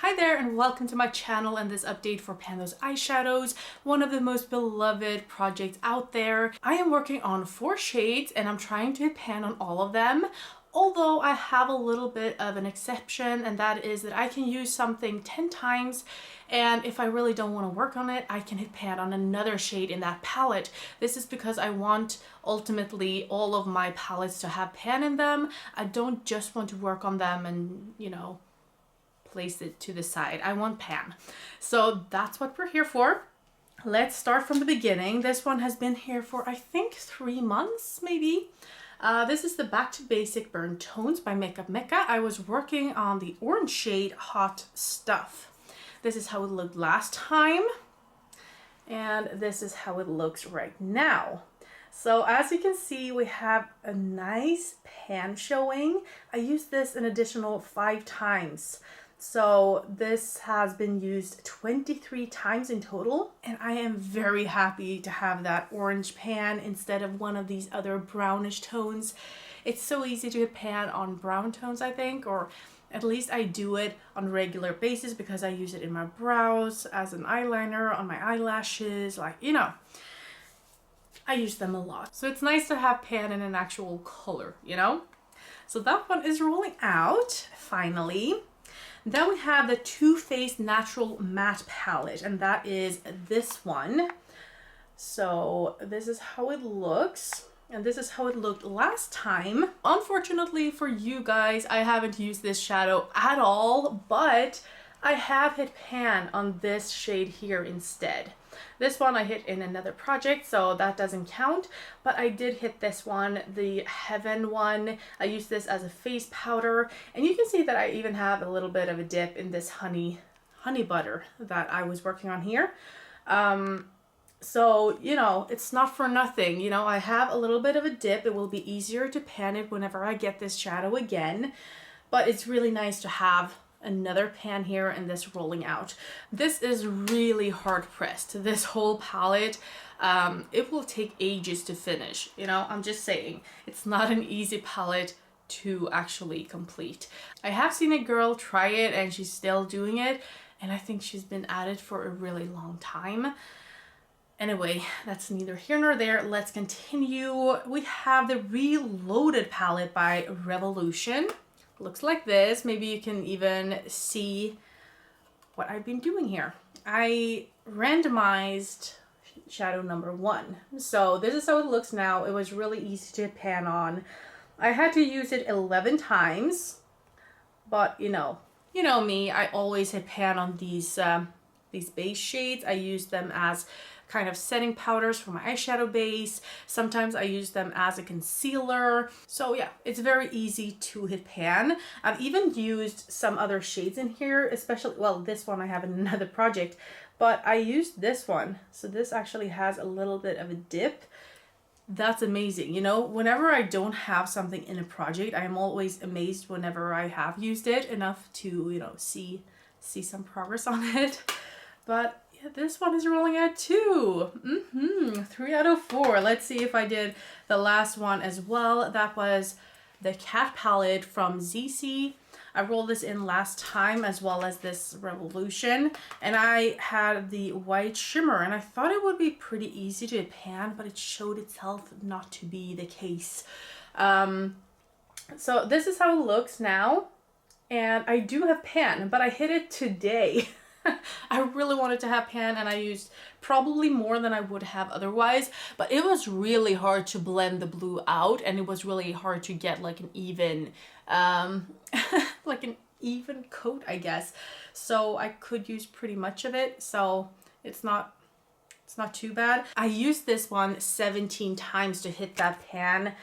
Hi there and welcome to my channel and this update for Pando's eyeshadows, one of the most beloved projects out there. I am working on 4 shades and I'm trying to hit pan on all of them. Although I have a little bit of an exception, and that is that I can use something 10 times, and if I really don't want to work on it, I can hit pan on another shade in that palette. This is because I want ultimately all of my palettes to have pan in them. I don't just want to work on them and, place it to the side. I want pan. So that's what we're here for. Let's start from the beginning. This one has been here for I think 3 months maybe. This is the Back to Basic Burn Tones by Makeup Mecca. I was working on the orange shade Hot Stuff. This is how it looked last time, and this is how it looks right now. So as you can see, we have a nice pan showing. I used this an additional 5 times. So this has been used 23 times in total, and I am very happy to have that orange pan instead of one of these other brownish tones. It's so easy to hit pan on brown tones, I think, or at least I do it on a regular basis because I use it in my brows, as an eyeliner, on my eyelashes, I use them a lot. So it's nice to have pan in an actual color, So that one is rolling out, finally. Then we have the Too Faced Natural Matte Palette, and that is this one. So this is how it looks, and this is how it looked last time. Unfortunately for you guys, I haven't used this shadow at all, but I have hit pan on this shade here instead. This one I hit in another project, so that doesn't count, but I did hit this one, the Heaven one. I used this as a face powder, and you can see that I even have a little bit of a dip in this honey butter that I was working on here. So, it's not for nothing. I have a little bit of a dip. It will be easier to pan it whenever I get this shadow again, but it's really nice to have another pan here and this rolling out. This is really hard pressed, this whole palette. It will take ages to finish, I'm just saying. It's not an easy palette to actually complete. I have seen a girl try it and she's still doing it, and I think she's been at it for a really long time. Anyway, that's neither here nor there. Let's continue. We have the Reloaded palette by Revolution. Looks like this. Maybe you can even see what I've been doing here. I randomized shadow number 1. So this is how it looks now. It was really easy to pan on. I had to use it 11 times, but you know me, I always hit pan on these base shades. I use them as kind of setting powders for my eyeshadow base. Sometimes I use them as a concealer. So yeah, it's very easy to hit pan. I've even used some other shades in here, especially, well, this one I have in another project, but I used this one. So this actually has a little bit of a dip. That's amazing. Whenever I don't have something in a project, I am always amazed whenever I have used it enough to, see some progress on it. But yeah, this one is rolling out too. 3 out of 4. Let's see if I did the last one as well. That was the Cat palette from ZC. I rolled this in last time as well as this Revolution, and I had the white shimmer, and I thought it would be pretty easy to pan, but it showed itself not to be the case. So this is how it looks now, and I do have pan, but I hit it today. I really wanted to have pan, and I used probably more than I would have otherwise, but it was really hard to blend the blue out, and it was really hard to get like an even coat, I guess. So I could use pretty much of it, so it's not too bad. I used this one 17 times to hit that pan.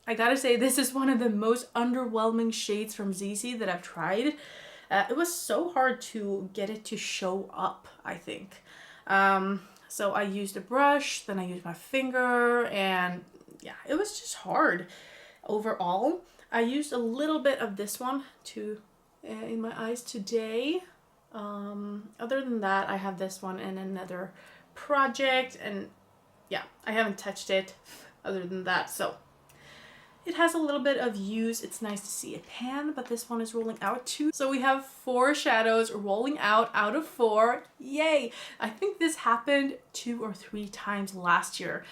I gotta say, this is one of the most underwhelming shades from ZC that I've tried. It was so hard to get it to show up, I think. So I used a brush, then I used my finger, and yeah, it was just hard overall. I used a little bit of this one in my eyes today. Other than that, I have this one in another project, and yeah, I haven't touched it other than that. So it has a little bit of use. It's nice to see a pan, but this one is rolling out too. So we have 4 shadows rolling out of 4. Yay! I think this happened 2 or 3 times last year.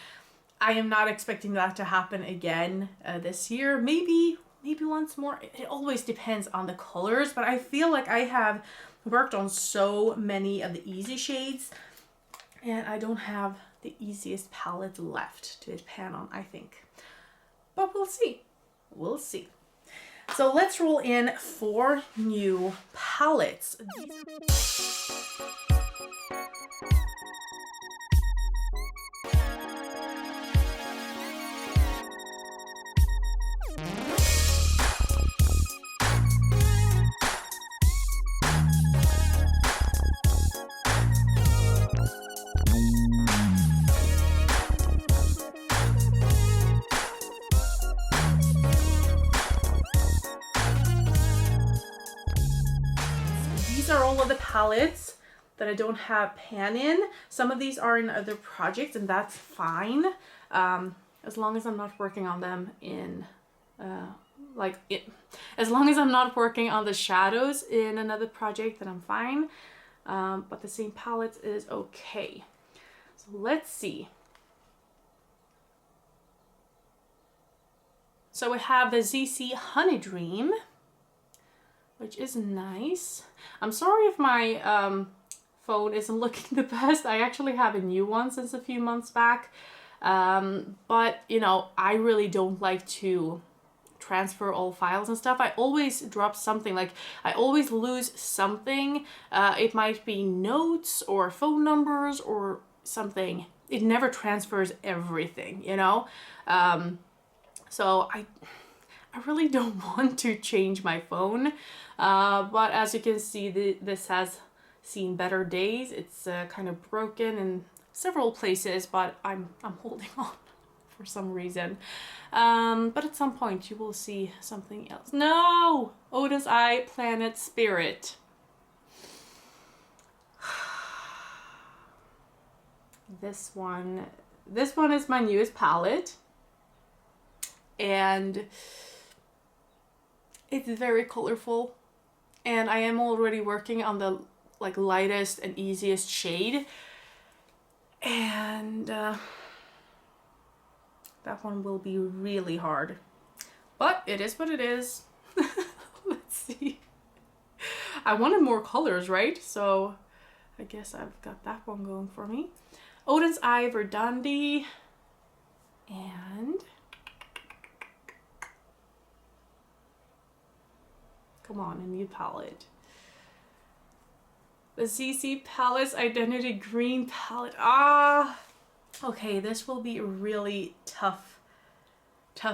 I am not expecting that to happen again this year. Maybe once more. It always depends on the colors, but I feel like I have worked on so many of the easy shades and I don't have the easiest palette left to pan on, I think. But we'll see. We'll see. So let's roll in 4 new palettes. These are all of the palettes that I don't have pan in. Some of these are in other projects and that's fine. As long as I'm not working on them in, as long as I'm not working on the shadows in another project, then I'm fine. But the same palette is okay. So let's see. So we have the ZC Honey Dream, which is nice. I'm sorry if my phone isn't looking the best. I actually have a new one since a few months back. But you know, I really don't like to transfer all files and stuff. I always drop something, like I always lose something. It might be notes or phone numbers or something. It never transfers everything, you know? So I really don't want to change my phone. But as you can see, this has seen better days. It's kind of broken in several places, but I'm holding on for some reason. But at some point you will see something else. No! Odin's Eye Planet Spirit. This one is my newest palette. And it's very colorful. And I am already working on the lightest and easiest shade. And that one will be really hard. But it is what it is. Let's see. I wanted more colors, right? So I guess I've got that one going for me. Odin's Eye Verdandi. And come on, a new palette. The ZC Palace Identity Green palette. Okay, this will be a really tough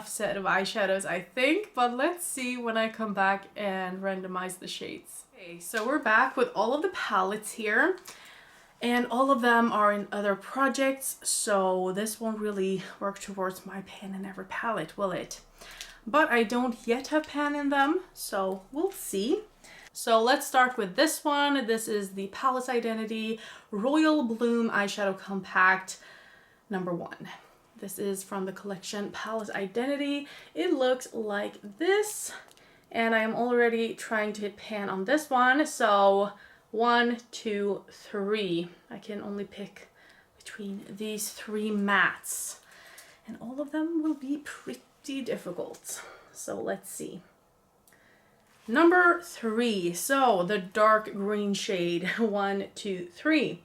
set of eyeshadows, I think. But let's see when I come back and randomize the shades. Okay, so we're back with all of the palettes here. And all of them are in other projects. So this won't really work towards my pan in every palette, will it? But I don't yet have pan in them, so we'll see. So let's start with this one. This is the Palace Identity Royal Bloom Eyeshadow Compact #1. This is from the collection Palace Identity. It looks like this, and I am already trying to hit pan on this one. So 1, 2, 3. I can only pick between these 3 mattes, and all of them will be pretty difficult. So let's see. #3, so the dark green shade. 1, 2, 3.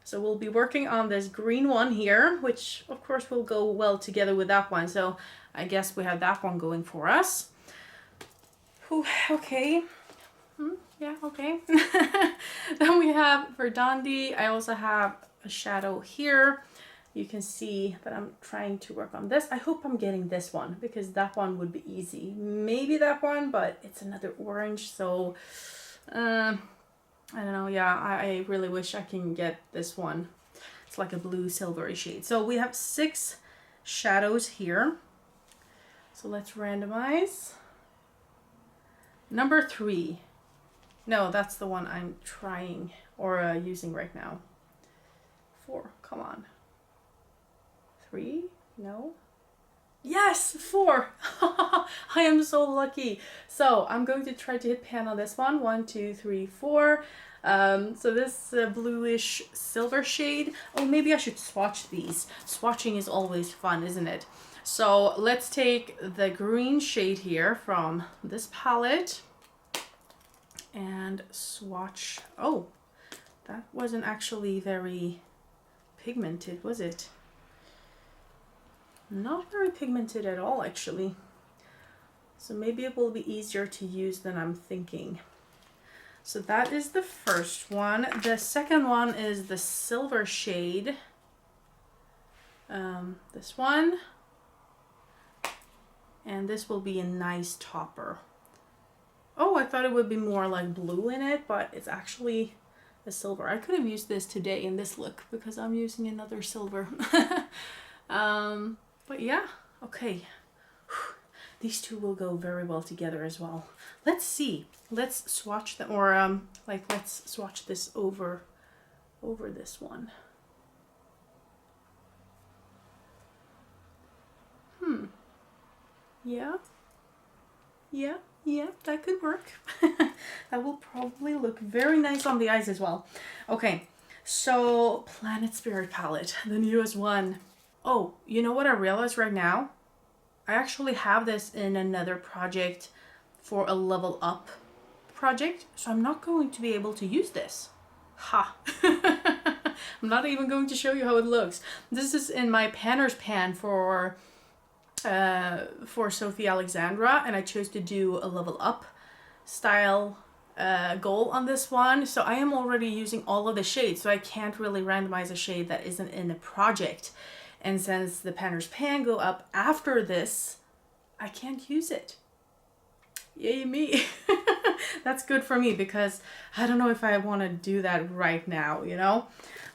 So we'll be working on this green one here, which of course will go well together with that one. So I guess we have that one going for us. Ooh, okay. Yeah, okay. Then we have Verdandi. I also have a shadow here. You can see that I'm trying to work on this. I hope I'm getting this one because that one would be easy. Maybe that one, but it's another orange, so I don't know. Yeah, I really wish I can get this one. It's like a blue silvery shade. So we have 6 shadows here. So let's randomize. #3. No, that's the one I'm trying or using right now. 4, come on. 3, no. Yes, 4. I am so lucky. So I'm going to try to hit pan on this one. 1, 2, 3, 4. So this bluish silver shade. Oh, maybe I should swatch these. Swatching is always fun, isn't it? So let's take the green shade here from this palette and swatch. Oh, that wasn't actually very pigmented, was it? Not very pigmented at all, actually. So maybe it will be easier to use than I'm thinking. So that is the first one. The second one is the silver shade. This one. And this will be a nice topper. Oh, I thought it would be more like blue in it, but it's actually a silver. I could have used this today in this look because I'm using another silver. But yeah, okay. These two will go very well together as well. Let's see. Let's swatch them, or let's swatch this over this one. Yeah. Yeah, that could work. That will probably look very nice on the eyes as well. Okay, so Planet Spirit palette, the newest one. Oh, you know what I realized right now? I actually have this in another project for a level up project, so I'm not going to be able to use this. Ha! I'm not even going to show you how it looks. This is in my panner's pan for Sophie Alexandra, and I chose to do a level up style goal on this one. So I am already using all of the shades, so I can't really randomize a shade that isn't in a project. And since the panner's pan go up after this, I can't use it. Yay me. That's good for me because I don't know if I want to do that right now, you know?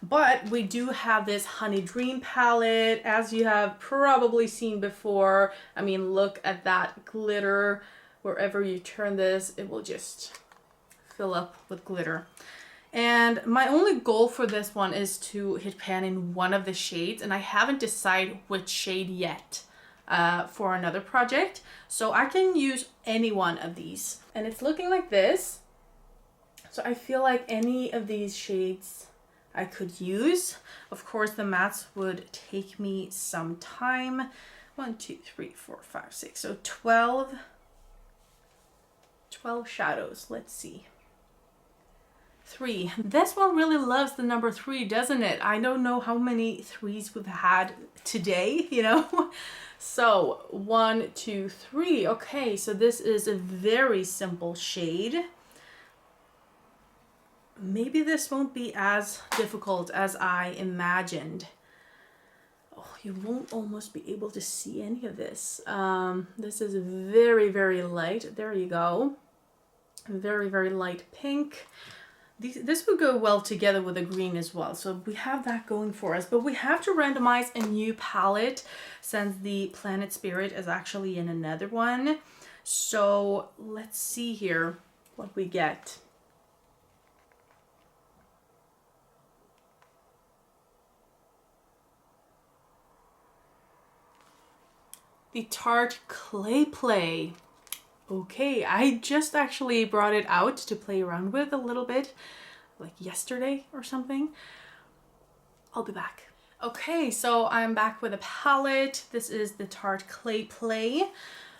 But we do have this Honey Dream palette, as you have probably seen before. I mean, look at that glitter. Wherever you turn this, it will just fill up with glitter. And my only goal for this one is to hit pan in one of the shades, and I haven't decided which shade yet for another project. So I can use any one of these. And it's looking like this. So I feel like any of these shades I could use. Of course, the mattes would take me some time. 1, 2, 3, 4, 5, 6. So 12 shadows. Let's see. 3. This one really loves the number 3, doesn't it? I don't know how many 3s we've had today, you know? So 1, 2, 3. Okay, so this is a very simple shade. Maybe this won't be as difficult as I imagined. Oh, you won't almost be able to see any of this. This is very, very light. There you go. Very, very light pink. This would go well together with the green as well. So we have that going for us. But we have to randomize a new palette since the Planet Spirit is actually in another one. So let's see here what we get. The Tarte Clay Play. Okay, I just actually brought it out to play around with a little bit, like yesterday or something. I'll be back. Okay, so I'm back with a palette. This is the Tarte Clay Play.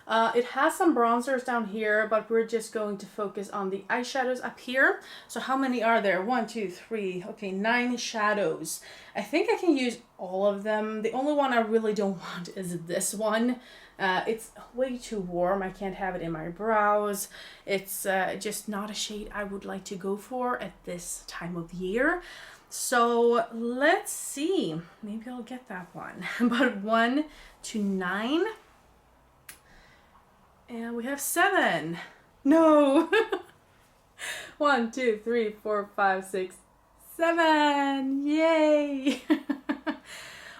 It has some bronzers down here, but we're just going to focus on the eyeshadows up here. So how many are there? 1, 2, 3, okay, 9 shadows. I think I can use all of them. The only one I really don't want is this one. It's way too warm. I can't have it in my brows. It's just not a shade I would like to go for at this time of year. So let's see. Maybe I'll get that one. But 1 to 9. And we have 7. No. 1, 2, 3, 4, 5, 6, 7. Yay.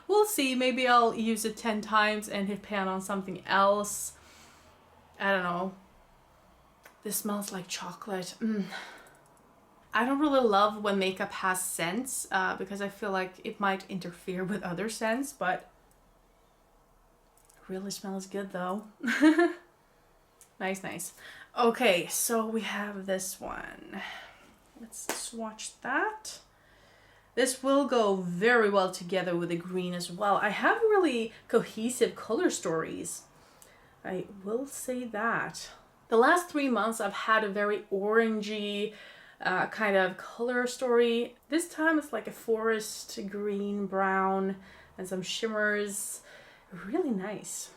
We'll see. Maybe I'll use it 10 times and hit pan on something else. I don't know. This smells like chocolate. I don't really love when makeup has scents because I feel like it might interfere with other scents, but Really smells good though. Nice, nice. Okay, so we have this one. Let's swatch that. This will go very well together with the green as well. I have really cohesive color stories. I will say that. The last 3 months I've had a very orangey kind of color story. This time it's like a forest green, brown, and some shimmers. Really nice.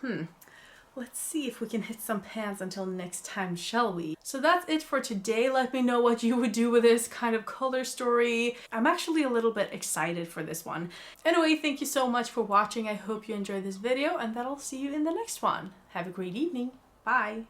Let's see if we can hit some pans until next time, shall we? So that's it for today. Let me know what you would do with this kind of color story. I'm actually a little bit excited for this one. Anyway, thank you so much for watching. I hope you enjoyed this video and that I'll see you in the next one. Have a great evening. Bye.